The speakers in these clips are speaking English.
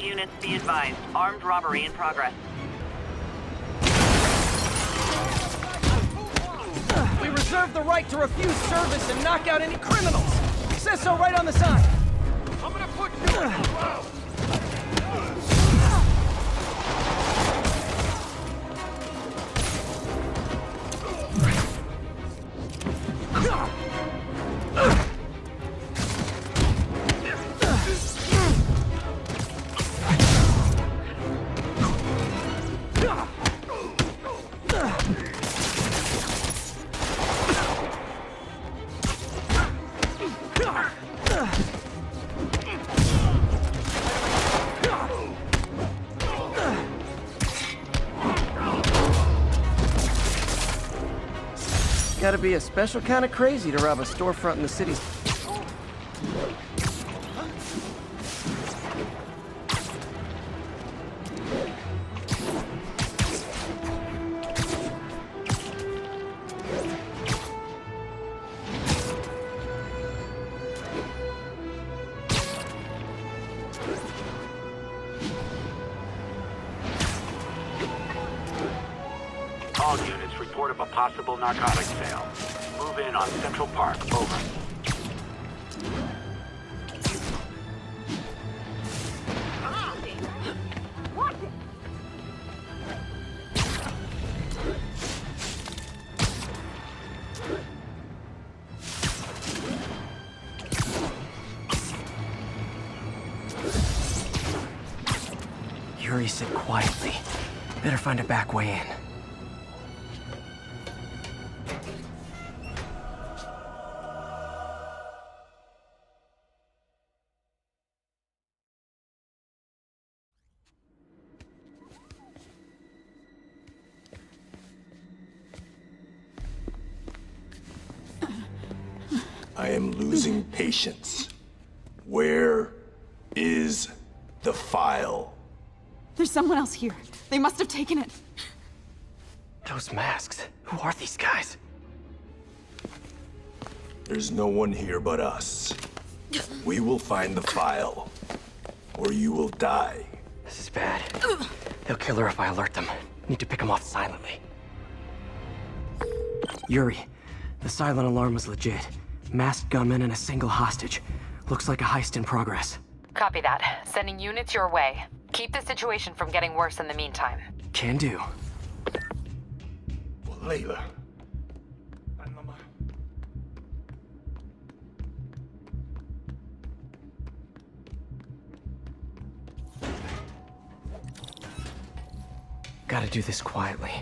units be advised. Armed robbery in progress. We reserve the right to refuse service and knock out any criminals. It says so right on the sign. I'm gonna put you on the ground! Gotta be a special kind of crazy to rob a storefront in the city. All units report of a possible narcotics sale. Move in on Central Park. Over. Yuri said quietly. Better find a back way in. I am losing patience. Where is the file? There's someone else here. They must have taken it. Those masks. Who are these guys? There's no one here but us. We will find the file, or you will die. This is bad. They'll kill her if I alert them. Need to pick them off silently. Yuri, the silent alarm was legit. Masked gunmen and a single hostage. Looks like a heist in progress. Copy that. Sending units your way. Keep the situation from getting worse in the meantime. Can do. Layla. Gotta do this quietly.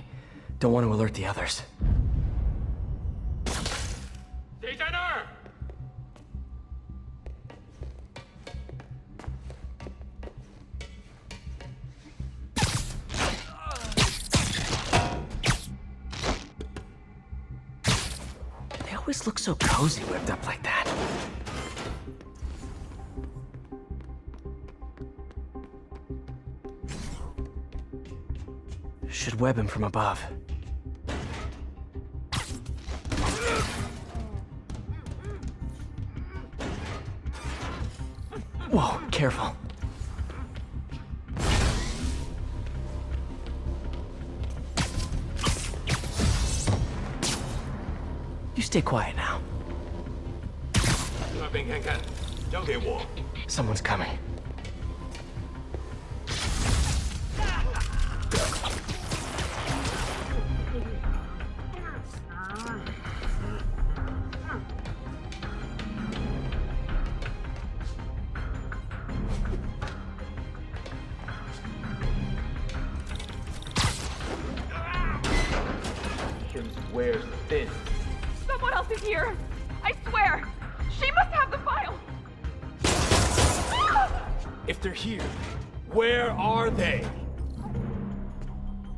Don't want to alert the others. 谁在那儿？ They always look so cozy whipped up like that. Should web him from above. Whoa, careful. You stay quiet now. 那边看看，交给我。 Someone's coming. Where's this? Someone else is here. I swear. She must have the file. If they're here, where are they?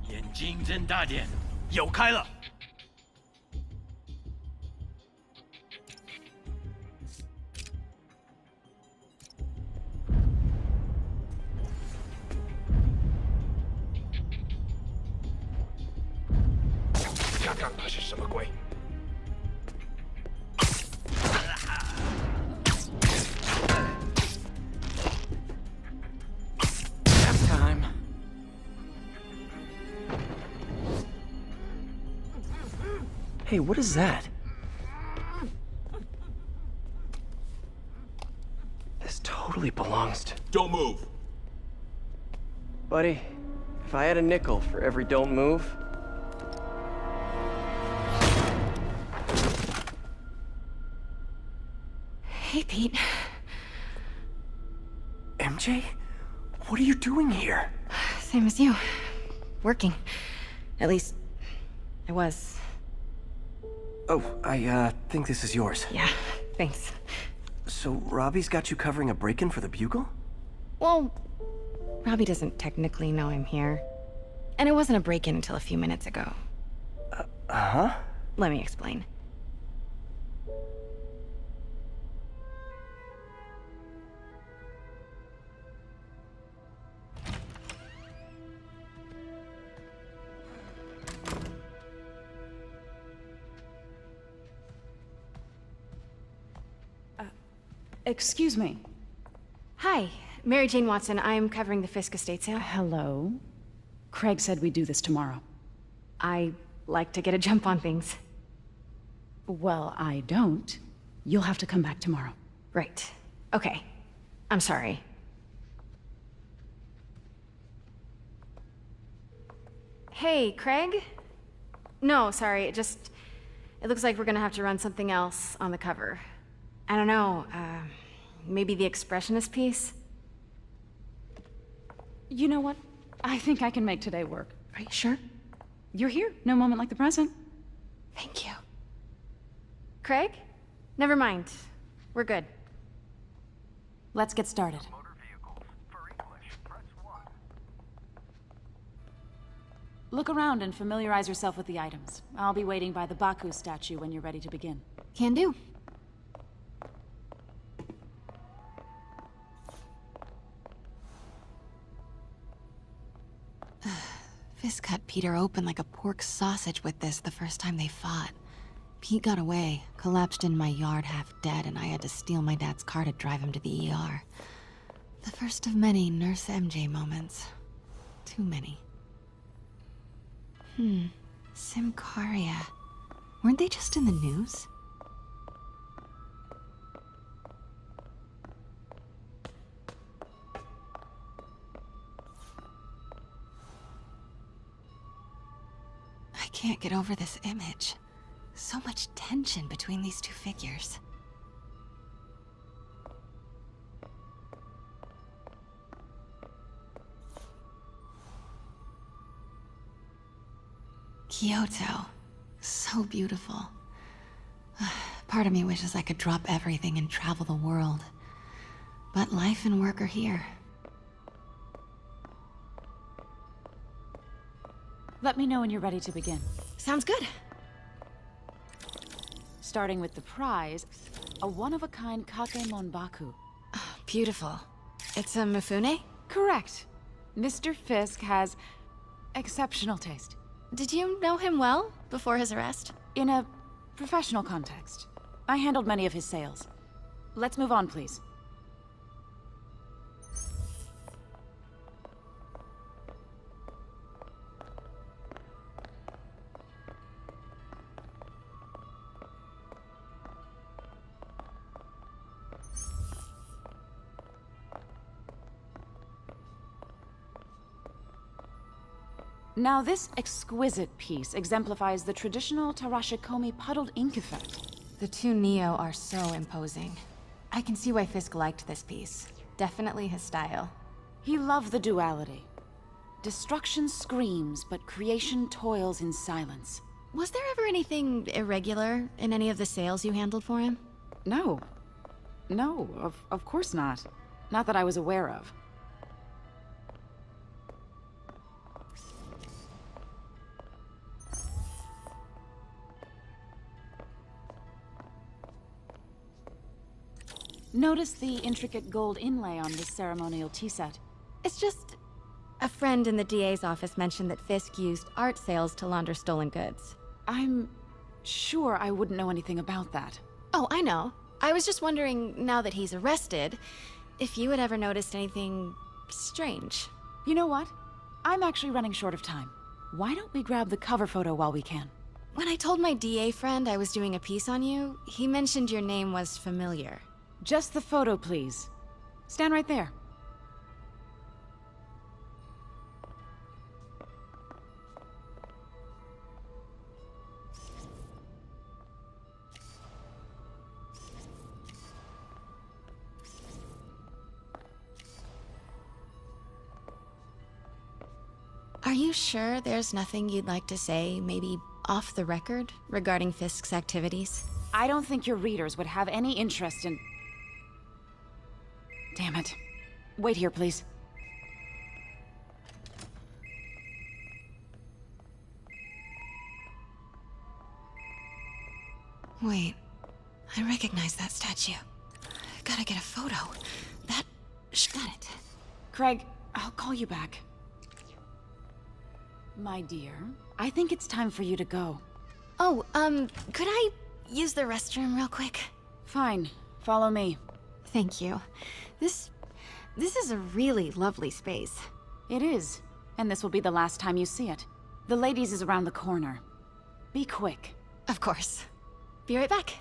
眼睛睁大点，有开了。刚刚那是什么鬼？ 你 Hey, what is that? This totally belongs to... Don't move! Buddy, if I had a nickel for every don't move... Hey, Pete. MJ? What are you doing here? Same as you. Working. At least, I was. Oh, I think this is yours. Yeah, thanks. So Robbie's got you covering a break-in for the Bugle? Well, Robbie doesn't technically know I'm here. And it wasn't a break-in until a few minutes ago. Huh? Let me explain. Excuse me. Hi, Mary Jane Watson. I'm covering the Fisk estate sale. Hello. Craig said we'd do this tomorrow. I like to get a jump on things. Well, I don't. You'll have to come back tomorrow. Right. Okay. I'm sorry. Hey, Craig? No, sorry. It looks like we're gonna have to run something else on the cover. I don't know, maybe the expressionist piece? You know what? I think I can make today work. Are you sure? You're here. No moment like the present. Thank you. Craig? Never mind. We're good. Let's get started. Look around and familiarize yourself with the items. I'll be waiting by the Baku statue when you're ready to begin. Can do. Fisk cut Peter open like a pork sausage with this the first time they fought. Pete got away, collapsed in my yard half dead, and I had to steal my dad's car to drive him to the ER. The first of many Nurse MJ moments. Too many. Symkaria. Weren't they just in the news? I can't get over this image. So much tension between these two figures. Kyoto. So beautiful. Part of me wishes I could drop everything and travel the world. But life and work are here. Let me know when you're ready to begin. Sounds good. Starting with the prize, a one-of-a-kind Kakemon Baku. Beautiful. It's a Mifune? Correct. Mr. Fisk has exceptional taste. Did you know him well before his arrest? In a professional context. I handled many of his sales. Let's move on, please. Now, this exquisite piece exemplifies the traditional Tarashikomi puddled ink effect. The two Neo are so imposing. I can see why Fisk liked this piece. Definitely his style. He loved the duality. Destruction screams, but creation toils in silence. Was there ever anything irregular in any of the sales you handled for him? No. No, of course not. Not that I was aware of. Notice the intricate gold inlay on this ceremonial tea set. It's just... a friend in the DA's office mentioned that Fisk used art sales to launder stolen goods. I'm sure I wouldn't know anything about that. Oh, I know. I was just wondering, now that he's arrested, if you had ever noticed anything strange. You know what? I'm actually running short of time. Why don't we grab the cover photo while we can? When I told my DA friend I was doing a piece on you, he mentioned your name was familiar. Just the photo, please. Stand right there. Are you sure there's nothing you'd like to say, maybe off the record, regarding Fisk's activities? I don't think your readers would have any interest in... Damn it. Wait here, please. Wait, I recognize that statue. Gotta get a photo. Got it. Craig, I'll call you back. My dear, I think it's time for you to go. Oh, could I use the restroom real quick? Fine. Follow me. Thank you. This is a really lovely space. It is. And this will be the last time you see it. The ladies is around the corner. Be quick. Of course. Be right back.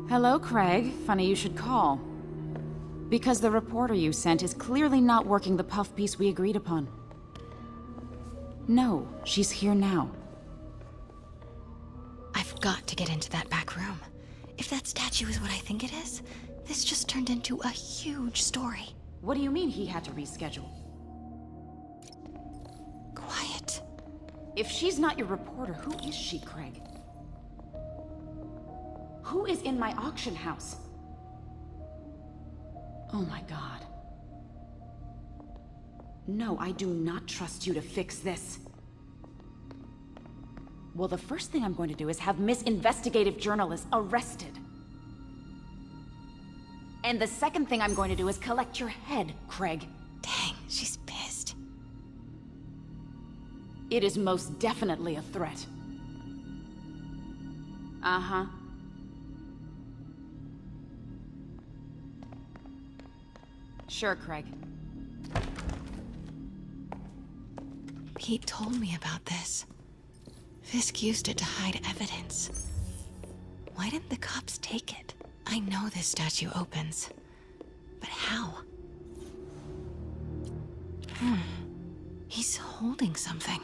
Hello, Craig. Funny you should call. Because the reporter you sent is clearly not working the puff piece we agreed upon. No, she's here now. I've got to get into that back room. If that statue is what I think it is, this just turned into a huge story. What do you mean he had to reschedule? Quiet. If she's not your reporter, who is she, Craig? Who is in my auction house? Oh my god. No, I do not trust you to fix this. Well, the first thing I'm going to do is have Miss Investigative Journalist arrested. And the second thing I'm going to do is collect your head, Craig. Dang, she's pissed. It is most definitely a threat. Uh-huh. Sure, Craig. Pete told me about this. Fisk used it to hide evidence. Why didn't the cops take it? I know this statue opens. But how? He's holding something.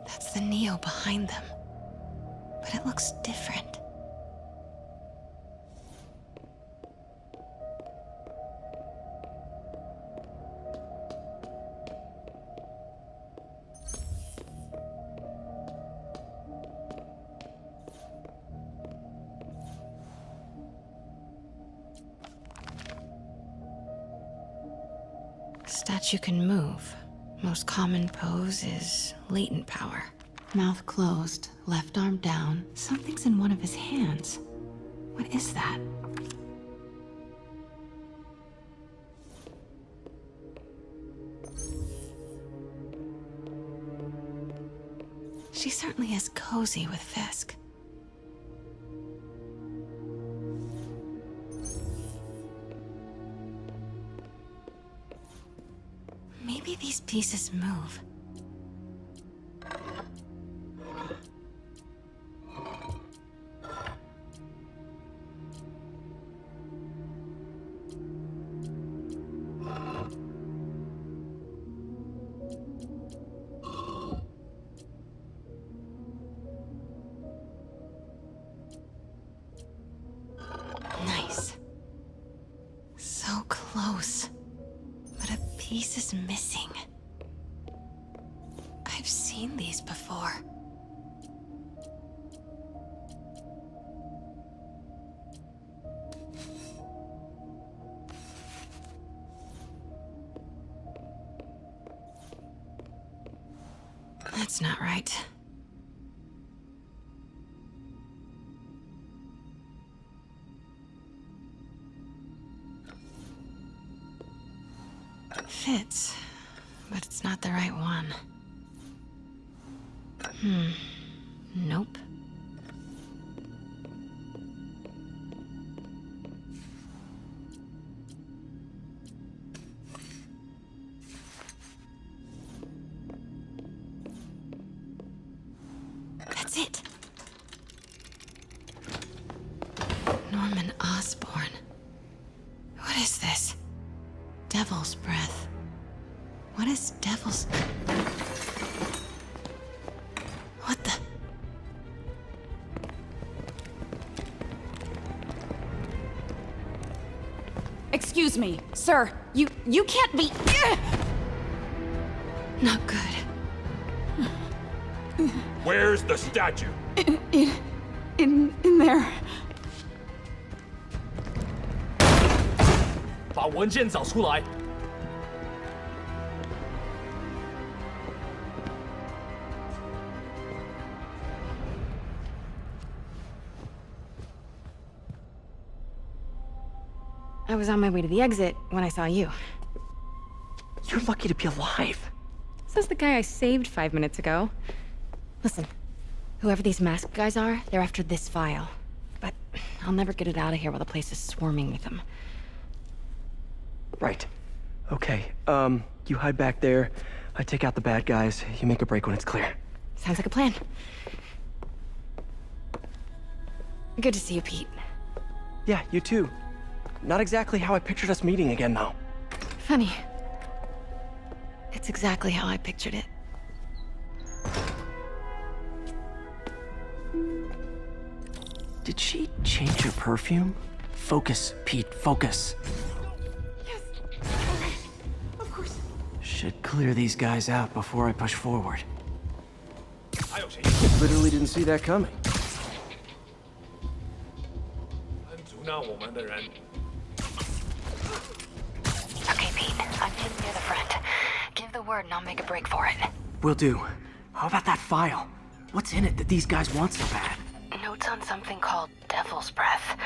That's the Neo behind them. But it looks different. Statue can move. Most common pose is latent power. Mouth closed, left arm down. Something's in one of his hands. What is that? She certainly is cozy with Fisk. Maybe these pieces move. Nice. So close. But a piece is missing. I've seen these before. That's not right. Fits, but it's not the right one. Nope. That's it. Norman Osborn. What is this? Devil's breath. What is devil's... What the... Excuse me, sir. You can't be... Not good. Where's the statue? In there. 把文件找出来。 I was on my way to the exit when I saw you. You're lucky to be alive. Says the guy I saved 5 minutes ago. Listen, whoever these masked guys are, they're after this file. But I'll never get it out of here while the place is swarming with them. Right. Okay, you hide back there. I take out the bad guys. You make a break when it's clear. Sounds like a plan. Good to see you, Pete. Yeah, you too. Not exactly how I pictured us meeting again, though. Funny. It's exactly how I pictured it. Did she change her perfume? Focus, Pete, focus. Yes. Of course. Should clear these guys out before I push forward. 还有谁？ Literally didn't see that coming. 很阻挠我们的人。 Okay, Pete. I'm pinned near the front. Give the word and I'll make a break for it. Will do. How about that file? What's in it that these guys want so bad? Notes on something called Devil's Breath.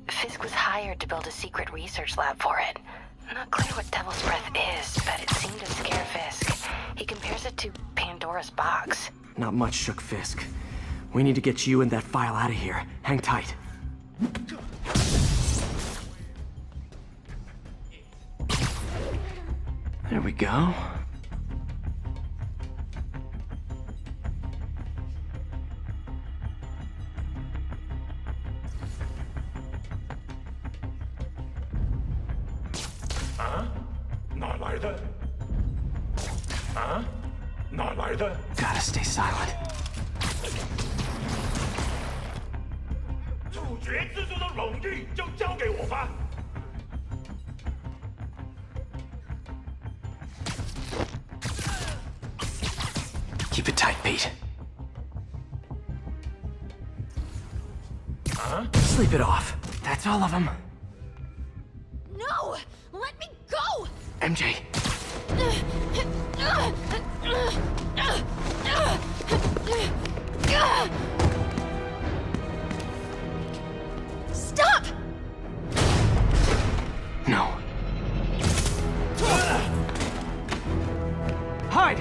Fisk was hired to build a secret research lab for it. Not clear what Devil's Breath is, but it seemed to scare Fisk. He compares it to Pandora's box. Not much shook Fisk. We need to get you and that file out of here. Hang tight. There we go. Huh? 哪来的？啊？哪来的？ Gotta stay silent. 主角之中的荣誉就交给我吧。 Keep it tight, Pete. Huh? Sleep it off. That's all of them. No! Let me go! MJ. Stop! No. Hide!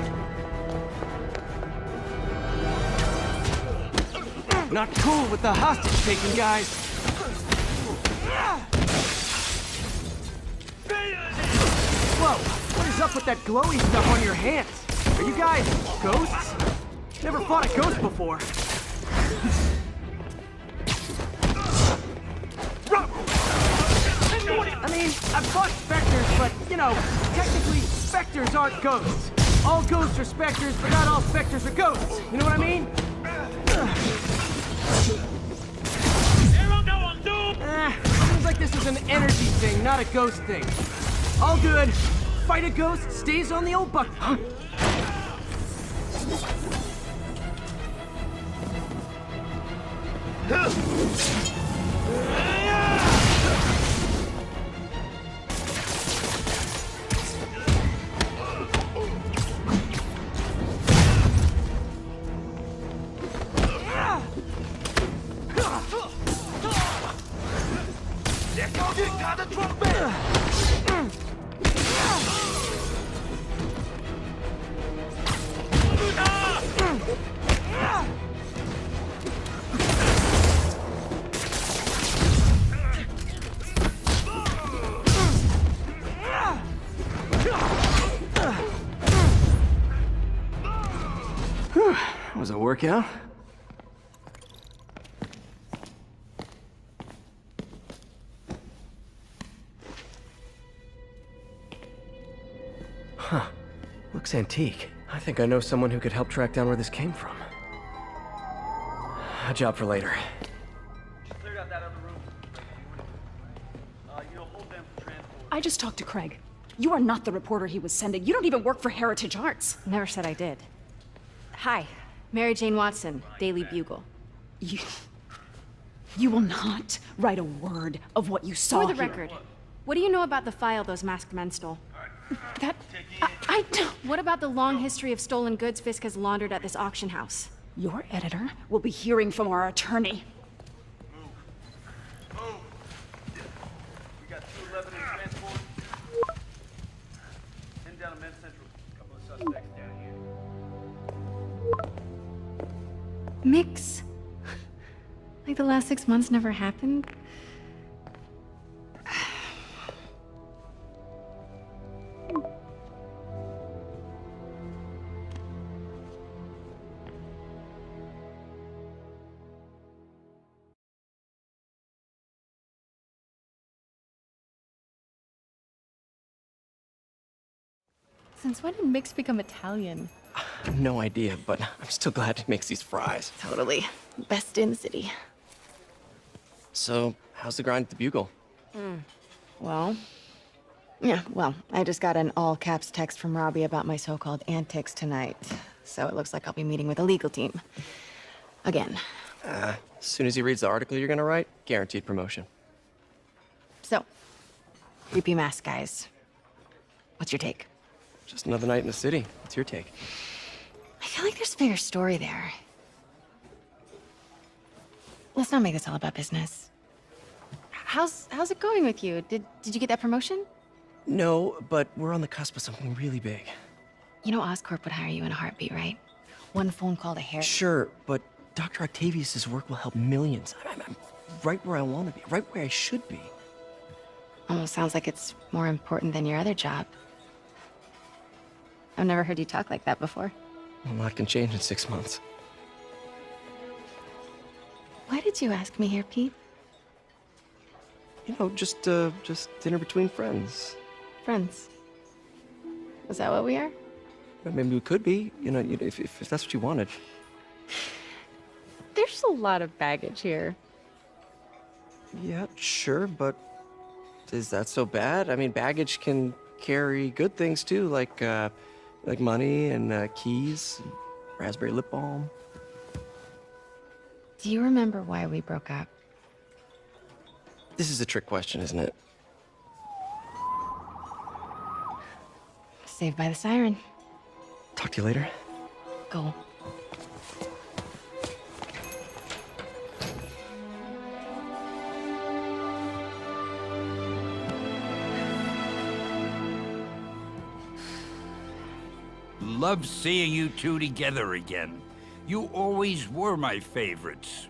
Not cool with the hostage-taking guys. Whoa! What is up with that glowy stuff on your hands? Are you guys ghosts? Never fought a ghost before. I mean, I've fought specters, but, you know, technically, specters aren't ghosts. All ghosts are specters, but not all specters are ghosts. You know what I mean? Seems like this is an energy thing, not a ghost thing. All good. Fight a ghost, stays on the old buck. Huh? was a workout. Huh. Looks antique. I think I know someone who could help track down where this came from. A job for later. I just talked to Craig. You are not the reporter he was sending. You don't even work for Heritage Arts. Never said I did. Hi, Mary Jane Watson, Daily Bugle. You will not write a word of what you saw For the here. record, what do you know about the file those masked men stole? I don't... What about the long history of stolen goods Fisk has laundered at this auction house? Your editor will be hearing from our attorney. We got 211 in transport. 10 down to Men's Central. Couple of suspects down here. Mix? Like the last 6 months never happened? Since when did Mix become Italian? No idea, but I'm still glad he makes these fries. Totally. Best in the city. So, how's the grind at the Bugle? Well, I just got an all-caps text from Robbie about my so-called antics tonight. So it looks like I'll be meeting with the legal team. Again. As soon as he reads the article you're gonna write, guaranteed promotion. So, creepy mask guys. What's your take? Just another night in the city. What's your take? I feel like there's a bigger story there. Let's not make this all about business. How's it going with you? Did you get that promotion? No, but we're on the cusp of something really big. You know Oscorp would hire you in a heartbeat, right? One phone call to Harry. Sure, but Dr. Octavius's work will help millions. I'm right where I want to be, right where I should be. Almost sounds like it's more important than your other job. I've never heard you talk like that before. A lot can change in 6 months. Why did you ask me here, Pete? You know, just dinner between friends. Friends. Is that what we are? Maybe we could be, you know, if that's what you wanted. There's a lot of baggage here. Yeah, sure, but is that so bad? I mean, baggage can carry good things too, like money and keys, and raspberry lip balm. Do you remember why we broke up? This is a trick question, isn't it? Saved by the siren. Talk to you later. Go. Love seeing you two together again. You always were my favorites.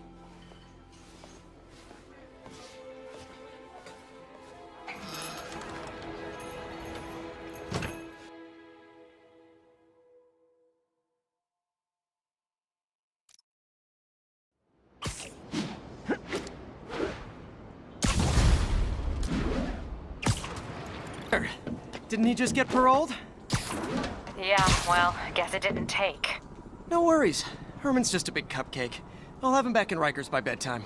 Didn't he just get paroled? Yeah, well, I guess it didn't take. No worries. Herman's just a big cupcake. I'll have him back in Rikers by bedtime.